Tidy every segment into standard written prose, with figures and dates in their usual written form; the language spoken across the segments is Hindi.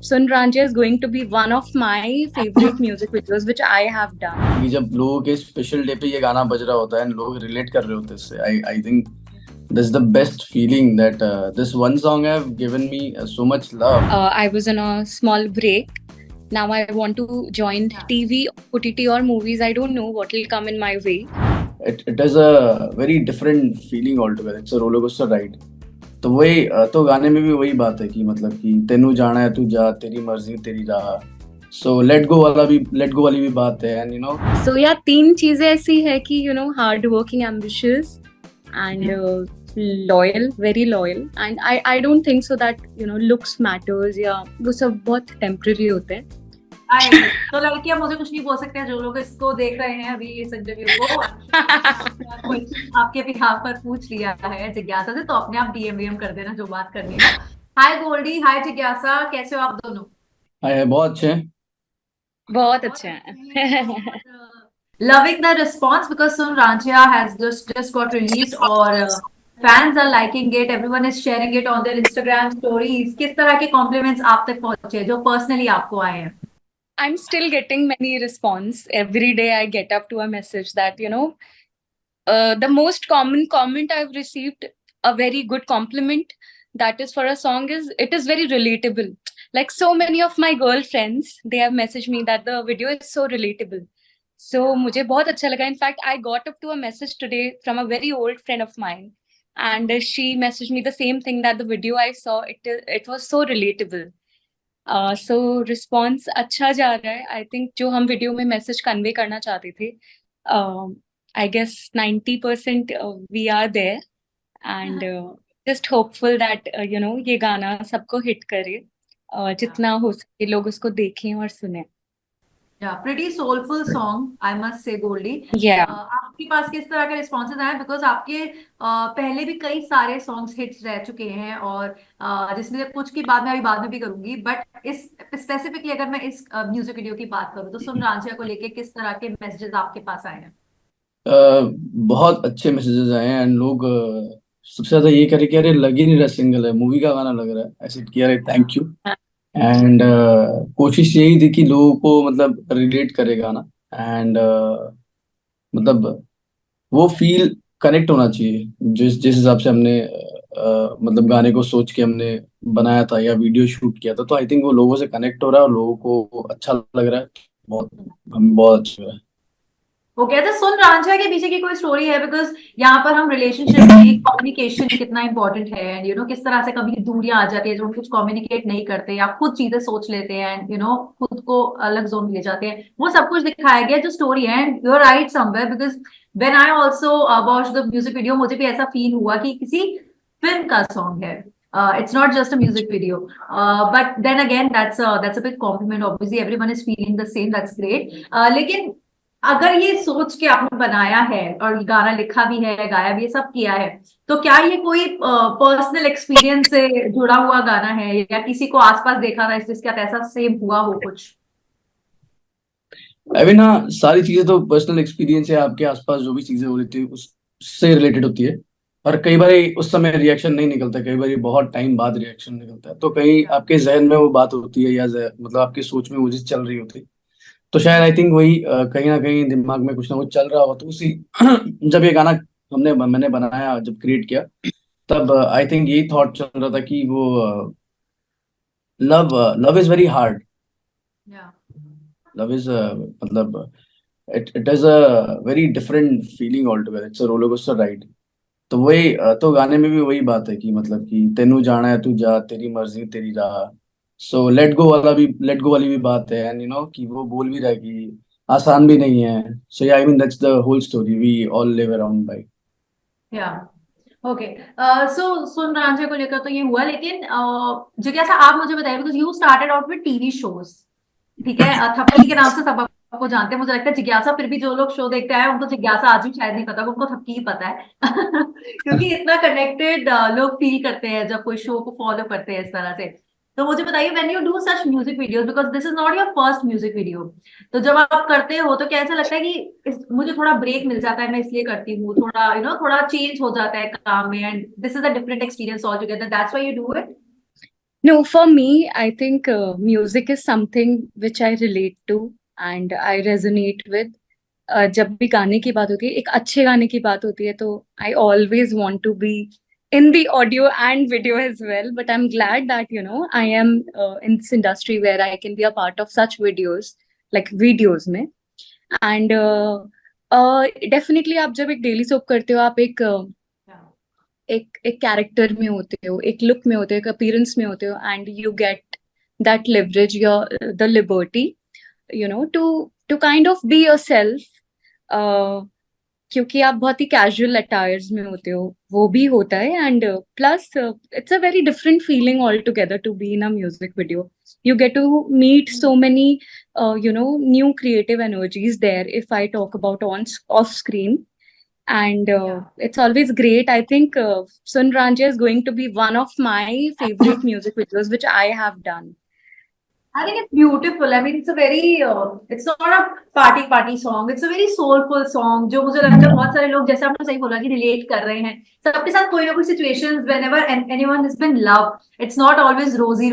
Sun Ranjay is going to be one of my favorite music videos which I have done. कि जब लोगों के स्पेशल डे पे ये गाना बज रहा होता है एंड लोग रिलेट कर रहे होते हैं इससे I think this is the best feeling that this one song have given me so much love. I was on a small break. Now I want to join TV, OTT or movies. I don't know what will come in my way. It is a very different feeling altogether. It's a roller coaster ride. तो वही तो गाने में भी वही बात है कि मतलब कि तेनू जाना है तू जा, तेरी मर्जी तेरी राह. सो लेट गो वाली भी बात है and you know. So yeah, तीन चीजें ऐसी है कि hard working, ambitious and loyal, very loyal. And I don't think so that looks matters या वो सब बहुत temporary होते हैं. तो लड़कियां मुझे कुछ नहीं बोल सकते हैं, जो लोग इसको देख रहे हैं अभी इस इंटरव्यू को आपके बिहाफ पर पूछ लिया है जिज्ञासा से, तो अपने आप डीएम कर देना जो बात करनी है. हाय गोल्डी, हाय जिज्ञासा, कैसे हो आप दोनों? हाय, बहुत अच्छे हैं. बहुत अच्छे हैं. Loving the response because Sun Ranchia has just got released और fans are liking it, everyone is sharing it on their Instagram stories. किस तरह के compliments आप तक पहुंचे जो personally आपको आए हैं? I'm still getting many response. Every day I get up to a message that the most common comment I've received, a very good compliment that is for a song, is it is very relatable. Like so many of my girlfriends, they have messaged me that the video is so relatable. So मुझे बहुत अच्छा लगा. In fact, I got up to a message today from a very old friend of mine, and she messaged me the same thing, that the video I saw, it was so relatable. So response अच्छा जा रहा है. I think जो हम वीडियो में मैसेज कन्वे करना चाहते थे, I guess 90% we are there, and just hopeful that ये गाना सबको हिट करे, जितना हो सके लोग उसको देखें और सुने. Yeah, pretty soulful song, I must say, Goldie. Yeah. आपके पास किस तरह के रिस्पॉन्सेज आए? बिकॉज आपके पहले भी कई सारे सॉन्ग्स हिट्स रह चुके हैं और जिसमें से कुछ की बात मैं अभी बाद में भी करूंगी, बट इस स्पेसिफिकली अगर मैं इस म्यूजिक वीडियो की बात करूँ तो सुन रांझिया को लेके किस तरह के मैसेजेस आपके पास आए हैं? बहुत अच्छे मैसेजेस आए हैं एंड लोग सबसे ज्यादा ये करे कि अरे लग ही नहीं रहा सिंगल है, मूवी का गाना लग रहा है. ऐसे किया अरे थैंक यू. एंड कोशिश यही थी कि लोगों को मतलब रिलेट करे गाना एंड मतलब वो फील कनेक्ट होना चाहिए जिस जिस हिसाब से हमने मतलब गाने को सोच के हमने बनाया था या वीडियो शूट किया था. तो आई थिंक वो लोगों से कनेक्ट हो रहा है और लोगों को अच्छा लग रहा है. बहुत हमें बहुत अच्छा लग रहा है. वो कहते हैं सुन रांझिया के पीछे की कोई स्टोरी है? बिकॉज यहाँ पर हम रिलेशनशिप में कम्युनिकेशन कितना इंपॉर्टेंट है एंड किस तरह से कभी दूरियां आ जाती है जो हम कुछ कम्युनिकेट नहीं करते या खुद चीजें सोच लेते हैं एंड खुद को अलग जोन में ले जाते हैं. वो सब कुछ दिखाया गया जो स्टोरी है, and you are right somewhere because when I also watch the music video मुझे भी ऐसा फील हुआ कि किसी फिल्म का सॉन्ग है. It's not just a music video, but then again that's a big compliment. Obviously everyone is feeling the same, that's great. लेकिन अगर ये सोच के आपने बनाया है और गाना लिखा भी है, गाया भी, ये सब किया है, तो क्या ये कोई पर्सनल एक्सपीरियंस से जुड़ा हुआ गाना है या किसी को आसपास देखा था जिसके साथ ऐसा सेम हुआ हो कुछ? अभी ना सारी चीजें तो पर्सनल एक्सपीरियंस है. आपके आसपास जो भी चीजें हो रही थी उससे रिलेटेड होती है और कई बार उस समय रिएक्शन नहीं निकलता, कई बार बहुत टाइम बाद रिएक्शन निकलता है. तो कहीं आपके जहन में वो बात होती है या मतलब आपकी सोच में वो चीज चल रही होती है. तो शायद आई थिंक वही कहीं ना कहीं दिमाग में कुछ ना कुछ चल रहा हो. तो उसी जब ये गाना मैंने बनाया, जब क्रिएट किया, तब आई थिंक यही थॉट चल रहा था कि वो love is very hard. Love is मतलब it is a very different feeling altogether. It's a roller coaster ride. तो वही तो गाने में भी वही बात है कि मतलब कि तेनू जाना है तू जा, तेरी मर्जी तेरी राह. सो लेट गो वाली भी बात है एंड यू नो कि वो बोल भी रहा है कि आसान भी नहीं है. So I mean that's the whole story we all live around by. Yeah okay. So Sun Ranjhiya को लेकर तो ये हुआ, लेकिन जिज्ञासा आप मुझे बताइए because you started out with TV shows, ठीक है? थपकी के नाम से सब आपको जानते हैं. मुझे लगता है जिज्ञासा, फिर भी जो लोग शो देखते हैं उनको जिज्ञासा आज भी शायद नहीं पता, उनको थपकी ही पता है क्योंकि इतना कनेक्टेड लोग फील करते हैं जब कोई शो को फॉलो करते हैं इस तरह से. तो मुझे बताइए when you do such music videos, because this is not your first music video, तो जब आप करते हो तो क्या ऐसा लगता है कि मुझे थोड़ा ब्रेक मिल जाता है, मैं इसलिए करती हूँ, थोड़ा थोड़ा चेंज हो जाता है काम में, and this is a different experience all together, that's why you do it? No, for me, I think music is something which I relate to and I resonate with. जब भी गाने की बात होती है, एक अच्छे गाने की बात होती है, तो I always want to be in the audio and video as well. But I'm glad that, I am in this industry where I can be a part of such videos, like videos में. And definitely आप जब एक डेली सोप करते हो, आप एक कैरेक्टर में होते हो, एक लुक में होते हो, एक अपीयरेंस में होते हो, and you get that leverage your the liberty to kind of be yourself, क्योंकि आप बहुत ही कैजुअल अटायर्स में होते हो, वो भी होता है. And plus it's a very different feeling all together to be in a music video. You get to meet so many new creative energies there, if I talk about on off screen. And Yeah. it's always great. I think Sun Ranjia is going to be one of my favorite music videos which I have done. I think it's beautiful. I mean, it's a very, it's not a party song. It's a very soulful song. जो मुझे लगता है बहुत सारे लोग, जैसे आपने सही बोला, कि रिलेट कर रहे हैं. सबके साथ कोई ना कोई situations, whenever anyone has been loved, it's not always rosy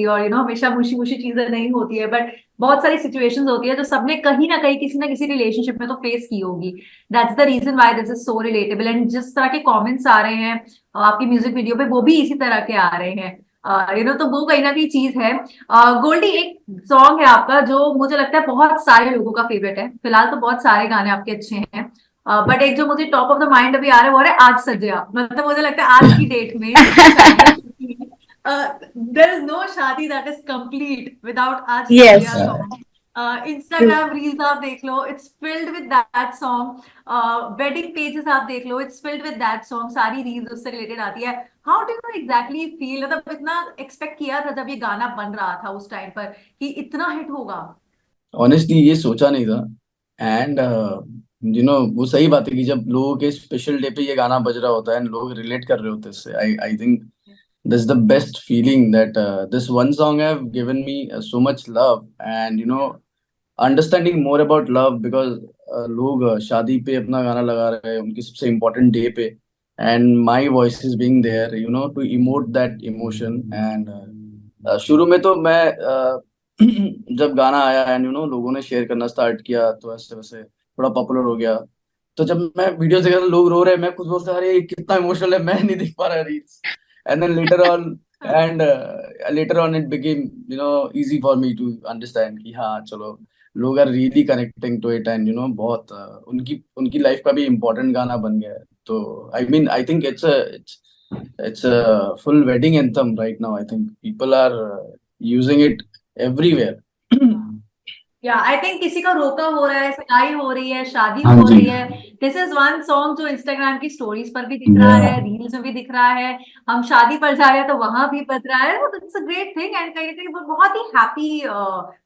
और हमेशा मुशी चीजें नहीं होती है, बट बहुत सारी सिचुएशंस होती है जो सबने कहीं ना कहीं किसी ना किसी रिलेशनशिप में तो फेस की होगी. That's the reason why this is so relatable. And जिस तरह के कमेंट्स आ रहे हैं आपकी म्यूजिक वीडियो पे, वो भी इसी तरह के आ रहे हैं. तो वो कहीं ना कहीं चीज है. गोल्डी, एक सॉन्ग है आपका जो मुझे लगता है बहुत सारे लोगों का फेवरेट है. फिलहाल तो बहुत सारे गाने आपके अच्छे हैं, बट एक जो मुझे टॉप ऑफ द माइंड अभी आ रहा है वो है आज सज्जया. मतलब मुझे लगता है आज की डेट में there is no shaadi that is complete without आज Yes. सज्जया सॉन्ग. इंस्टाग्राम रील्स आप देख लो, it's filled with that song. Wedding pages आप देख लो, it's filled with that song. सारी रील्स उससे रिलेटेड आती है. How do you exactly feel? मतलब इतना एक्सपेक्ट किया था जब ये गाना बन रहा था उस टाइम पर कि इतना हिट होगा? ऑनेस्टली ये सोचा नहीं था. एंड वो सही बात है कि जब लोगों के स्पेशल डे पे ये गाना बज रहा होता है एंड लोग रिलेट कर रहे होते हैं इससे, I think this is the best feeling that this one song have given me so much love and understanding more about love because लोग शादी पे अपना गाना लगा रहे हैं उनकी सबसे important day पे, and my voice is being there to emote that emotion. and शुरू में तो मैं जब गाना आया एंड लोगों ने शेयर करना स्टार्ट किया तो ऐसे वैसे थोड़ा पॉपुलर हो गया. तो जब मैं वीडियो देख रहा था लोग रो रहे हैं, मैं खुद बोलता अरे ये कितना इमोशनल है, मैं नहीं देख पा रहा reels. And then later on it became easy for me to understand कि हाँ चलो लोग are really connecting to it and बहुत उनकी लाइफ का भी इम्पोर्टेंट गाना बन गया है. तो I think it's a full wedding anthem right now. I think people are using it everywhere. या आई थिंक किसी का रोका हो रहा है, सगाई हो रही है, शादी हाँ हो जी. रही है. दिस इज वन सॉन्ग जो इंस्टाग्राम की स्टोरीज पर भी दिख रहा है, Yeah. रील्स में भी दिख रहा है. हम शादी पर जा रहे हैं तो वहां भी बज रहा है. It's a great thing. And कहीं ना कहीं वो बहुत ही हैप्पी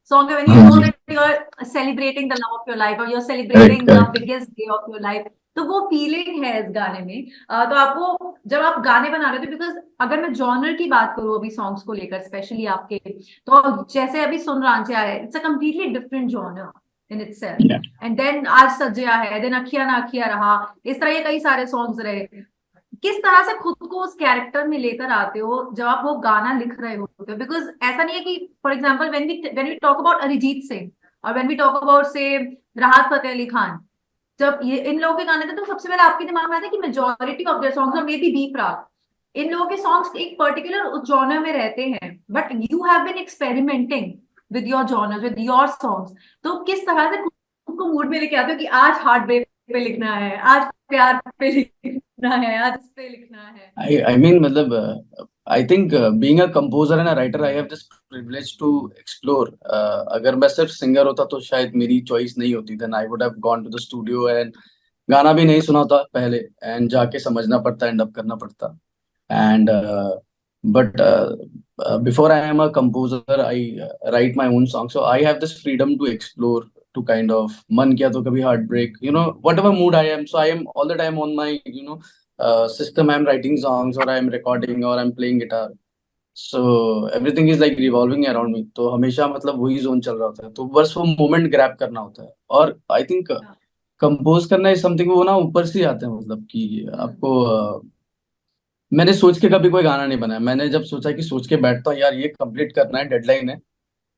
सॉन्ग है व्हेन यू हाँ नो जी. That you are celebrating the love of your life और you are Correct, celebrating the correct. Biggest day of your life. तो वो फीलिंग है इस गाने में. तो आपको जब आप गाने बना रहे थे, बिकॉज अगर मैं जॉनर की बात करूँ अभी सॉन्ग्स को लेकर स्पेशली आपके, तो जैसे अभी सुन रांझिया है, it's a completely different genre in itself. Yeah. And then आज सज्जया है, then अखिया ना अखिया रहा. इस तरह ये कई सारे सॉन्ग्स रहे. किस तरह से खुद को उस कैरेक्टर में लेकर आते हो जब आप वो गाना लिख रहे होते हो? बिकॉज ऐसा नहीं है कि for example when we talk about Arijit Singh और when we talk about से राहत फतेह अली खान, जब ये इन लोगों के गाने थे तो सबसे पहले आपके दिमाग में आता है कि मेजोरिटी ऑफ देयर सॉन्ग्स, और मे बी बी प्राक, इन लोगों के सॉन्ग्स एक पर्टिकुलर उस जॉनर में रहते हैं. But you have been experimenting with your genres, with your songs. तो किस तरह से खुद को मूड में लेके आते हो कि आज हार्ट ब्रेक पे लिखना है, आज प्यार पे लिखना है, आज इस पे लिखना है? I mean मतलब I think being a composer and a writer I have this privilege to explore. अगर मैं सिर्फ सिंगर होता तो शायद मेरी चॉइस नहीं होती, then I would have gone to the studio and गाना भी नहीं सुना होता पहले and जाके समझना पड़ता, एंड अप करना पड़ता. and but before I am a composer I write my own song, so I have this freedom to explore, to kind of मन किया तो कभी heartbreak, whatever mood I am, so I am all the time on my system. I'm writing songs or I'm recording or I'm playing guitar, so everything is like revolving around me. तो हमेशा मतलब वही जोन चल रहा होता है, तो बस वो मोमेंट ग्रैब करना होता है. और आई थिंक कंपोज करना इज समथिंग वो ना ऊपर से आता है, मतलब कि आपको मैंने सोच के कभी कोई गाना नहीं बनाया। मैंने जब सोचा कि सोच के बैठता हूँ यार ये कंप्लीट करना है, डेडलाइन है,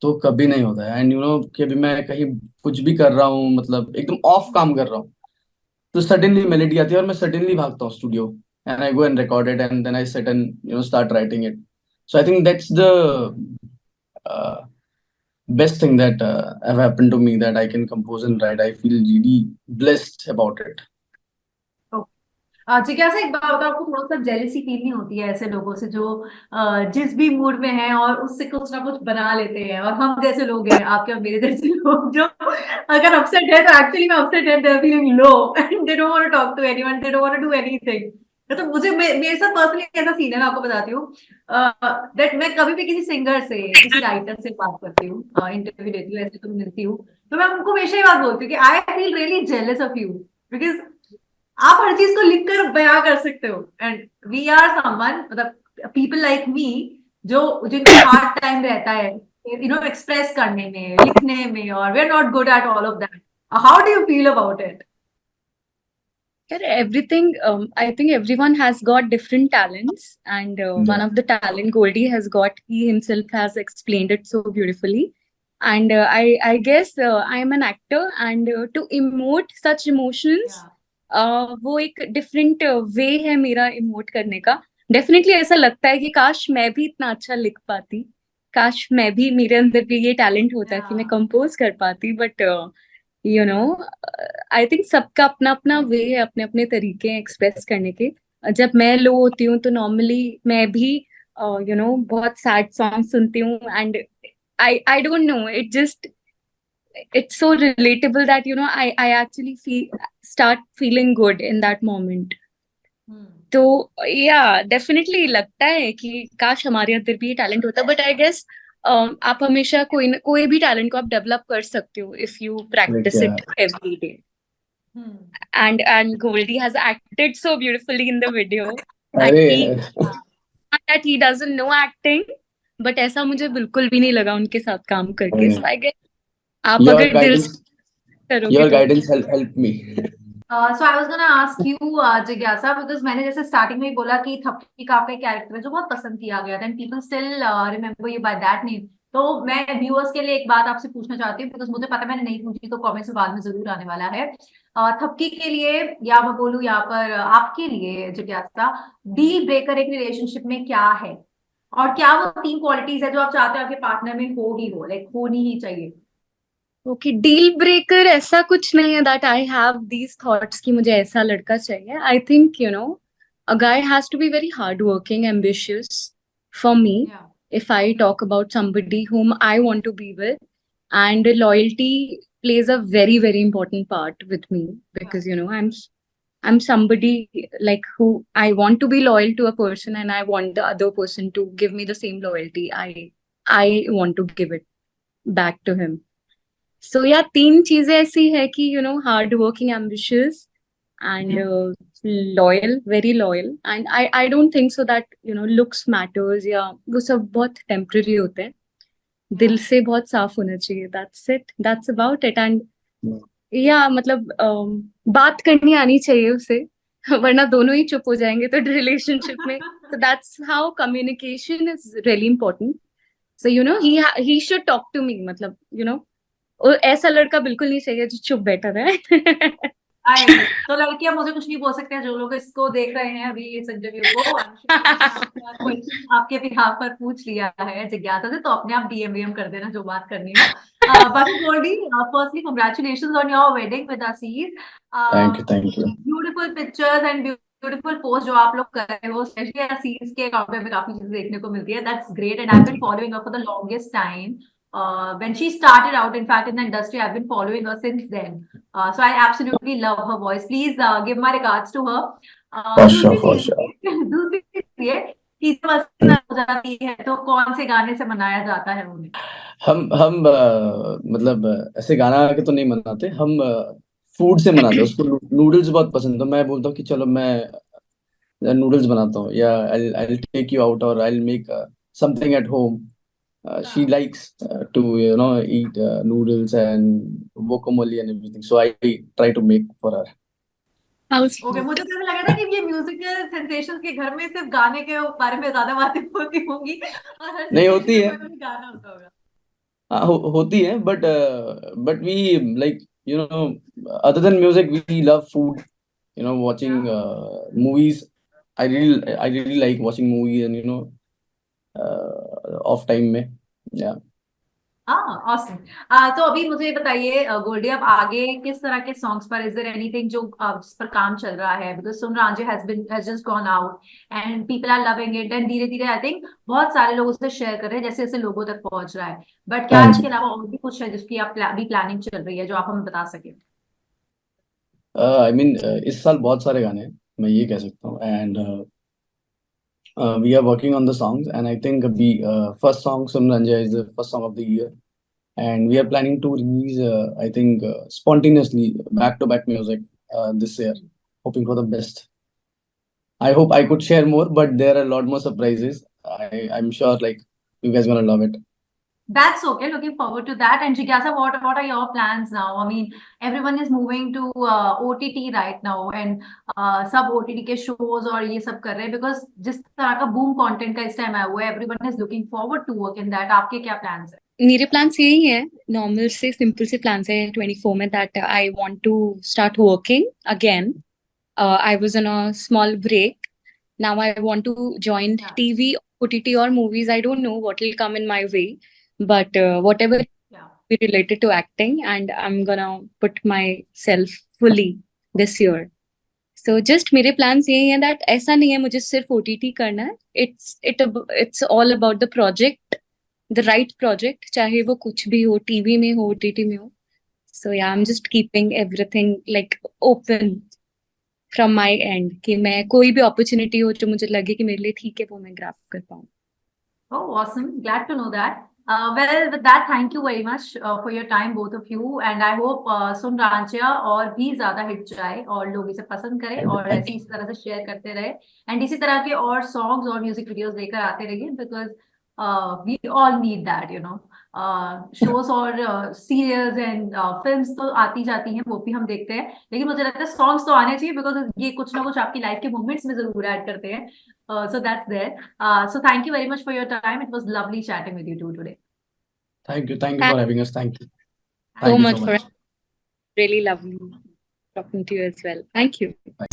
तो कभी नहीं होता है। एंड कि अभी मैं कहीं कुछ भी कर रहा हूँ, मतलब एकदम ऑफ काम कर रहा हूँ, तो सडनली मेलेडी आती है और मैं सडनली भागता हूँ studio, and I go and record it and then I set and start writing it. So I think that's the best thing that have happened to me, that I can compose and write. I feel really blessed about it. जिज्ञासा, एक बात बताओ, आपको थोड़ा सा जेलिसी फील नहीं होती है ऐसे लोगों से जो जिस भी मूड में हैं और उससे कुछ ना कुछ बना लेते हैं, और हम जैसे लोग हैं, आपके और मेरे जैसे लोग, जो अगर अपसेट है तो एक्चुअली में अपसेट है, they are feeling low and they don't want to talk to anyone, they don't want to do anything. तो मुझे मेरे साथ पर्सनली ऐसा सीन है, मैं आपको बताती हूँ. दैट मैं कभी भी किसी सिंगर से, किसी राइटर से बात करती हूँ, इंटरव्यू देती हूँ, ऐसे तो मिलती हूँ, तो मैं उनको हमेशा ही बात बोलती हूँ कि I feel really jealous of you, because आप हर चीज को लिखकर बयां कर सकते हो, एंड वी आर समवन, मतलब पीपल लाइक मी, जो जिनको हार्ड टाइम रहता है एक्सप्रेस करने में, लिखने में, और we are not good at all of that. How do you feel about it? Everything, I think everyone has got different talents, and one Yeah. of the talent Goldie has got, he himself has explained it so beautifully. And I guess I am an actor, and to emote such emotions, वो एक different way है मेरा emote करने का. Definitely ऐसा लगता है कि काश मैं भी इतना अच्छा लिख पाती, काश मैं भी, मेरे अंदर भी ये talent होता कि मैं compose कर पाती. But you know I think सबका अपना अपना वे है, अपने अपने तरीके हैं एक्सप्रेस करने के. जब मैं लो होती हूँ तो नॉर्मली मैं भी बहुत सैड सॉन्ग सुनती हूँ, and I don't know, it just it's so relatable that I actually start feeling good in that moment. तो या डेफिनेटली लगता है कि काश हमारे अंदर भी ये टैलेंट होता, बट आई गेस आप हमेशा कोई भी टैलेंट को आप डेवलप कर सकते हो if you Like, practice yeah. It every day. And Goldie has acted so beautifully in the video that अरे he doesn't know acting, but ऐसा मुझे बिल्कुल भी नहीं लगा उनके साथ काम करके. So I guess आप your अगर दिल से guidance करोगे your तो. guidance helped me. So I was gonna ask you, जिज्ञासा, बिकॉज मैंने जैसे स्टार्टिंग में ही बोला कि थप्पी का आपका कैरेक्टर है जो बहुत पसंद किया गया था, and people still remember you by that name. तो मैं व्यूअर्स के लिए एक बात आपसे पूछना चाहती हूँ, बिकॉज मुझे पता है मैंने नहीं पूछी, तो कमेंट्स में बाद में जरूर आने वाला है. थप्पी के लिए, या मैं बोलूँ यहाँ पर आपके लिए जिज्ञासा, डील ब्रेकर एक रिलेशनशिप में क्या है, और क्या वो 3 क्वालिटीज है जो आप चाहते हो आपके पार्टनर में हो ही हो, लाइक होनी ही चाहिए? ओके, डील ब्रेकर ऐसा कुछ नहीं है that I have these thoughts कि मुझे ऐसा लड़का चाहिए. I think a guy has to be very hardworking, ambitious for me. Yeah. If I talk about somebody whom I want to be with, and loyalty plays a very very important part with me, because I'm somebody like who I want to be loyal to a person, and I want the other person to give me the same loyalty I want to give it back to him. So yeah, 3 चीजें ऐसी है कि hard working, ambitious and loyal, very loyal. And I don't think so that looks matters, या वो सब बहुत टेम्पररी होते हैं. दिल से बहुत साफ होना चाहिए. That's it, that's about it. And या मतलब बात करनी आनी चाहिए उसे, वरना दोनों ही चुप हो जाएंगे तो रिलेशनशिप में. so that's how communication is really important. So he should talk to me, मतलब और ऐसा लड़का बिल्कुल नहीं चाहिए जो चुप बैठा रहे. आई, तो लड़कियां मुझे कुछ नहीं बोल सकते हैं, जो लोग इसको देख रहे हैं अभी इस इंटरव्यू को, क्वेश्चन आपके बिहाफ पर पूछ लिया है जिज्ञासा से, तो अपने आप डीएम कर देना जो बात करनी हो. बाकी Goldy, firstly congratulations on your wedding with Asees. Thank you. Beautiful pictures and beautiful post जो आप लोग कर रहे हो, स्पेशली असीस के अकाउंट पे काफी चीजें देखने को मिलती है. That's great, and I have been following her for the longest time. When she started out, in fact, in the industry, I've been following her since then. So I absolutely love her voice. Please give my regards to her. For दूसरी sure. चीज दूसरी चीज ये कि जब मस्ती हो जाती है तो कौन से गाने से मनाया जाता है उन्हें? हम मतलब ऐसे गाना के तो नहीं मनाते हम. फूड से मनाते हैं उसको. नूडल्स बहुत पसंद है, तो मैं बोलता हूँ कि चलो मैं नूडल्स बनाता हूँ, या I'll take you out, or I'll make something at home. She likes to eat noodles and guacamole and everything, so I try to make for her. House okay, flute. मुझे तो ऐसा लगा था कि ये म्यूजिकल सेंसेशंस के घर में सिर्फ गाने के बारे में ज्यादा बातें होती होंगी और हर नहीं सिचुएशन होती में है, कोई ना कोई गाना होता होगा। हाँ होती है, but we like you know other than music we love food, watching Yeah. movies. I really like watching movies and off time में, yeah. हाँ, ऑसम। तो अभी मुझे बताइए गोल्डी, अब आगे किस तरह के सॉन्ग्स पर, इज देयर एनीथिंग जो जिस पर काम चल रहा है? Because Sun Ranjhe has just gone out and people are loving it, and धीरे धीरे आई थिंक बहुत सारे लोग उसे शेयर कर रहे हैं, जैसे जैसे लोगों तक पहुंच रहा है। बट क्या हाँ इसके जी। अलावा और भी कुछ है जिसकी आप अभी प्लानिंग चल रही है जो आप हमें बता सके? आई मीन इस साल बहुत सारे गाने हैं, मैं ये कह सकता हूँ, and we are working on the songs, and I think the first song Sun Ranja is the first song of the year, and we are planning to release I think spontaneously back to back music this year, hoping for the best. I hope I could share more, but there are a lot more surprises. I'm sure like you guys gonna love it. That's okay. Looking forward to that. And Jigyasa, what are your plans now? I mean, everyone is moving to OTT right now, and सब OTT के shows और ये सब कर रहे हैं because जिस तरह का boom content का इस time आया हुआ है, everyone is looking forward to work in that. आपके क्या plans हैं? मेरे प्लान्स यही है, नॉर्मल से सिंपल से प्लान्स है 24 में, that I want to start working again. I was on a small break. Now I want to join Yeah. TV, OTT or movies. I don't know what will come in my way, but whatever Yeah. be related to acting, and I'm gonna put myself fully this year. So just मेरे plans यही हैं that ऐसा नहीं है मुझे सिर्फ OTT करना है. It's all about the project, the right project, चाहे वो कुछ भी हो, TV में हो, OTT में हो. So yeah, I'm just keeping everything like open from my end कि मैं कोई भी opportunity हो जो मुझे लगे कि मेरे लिए ठीक है वो मैं grab कर पाऊँ. Oh, awesome. Glad to know that. Well, with that, thank you very much for your time, both of you. And I hope सुन रांझिया और भी ज्यादा हिट जाए और लोग इसे पसंद करें और Thank ऐसे you. इसी तरह से शेयर करते रहे एंड इसी तरह के और सॉन्ग्स और म्यूजिक वीडियोस लेकर आते रहिए because we all need that, you know. Shows और सीरियल्स एंड फिल्म्स तो आती जाती हैं, वो भी हम देखते हैं, लेकिन मुझे लगता है सॉन्ग्स तो आने चाहिए बिकॉज ये कुछ ना कुछ आपकी लाइफ के मोमेंट्स में जरूर ऐड करते हैं. So that's there. So thank you very much for your time. It was lovely chatting with you two today. Thank you. Thank you for Thanks having us. Thank you. so Thank you so much for much. really lovely talking to you as well. Thank you. Bye.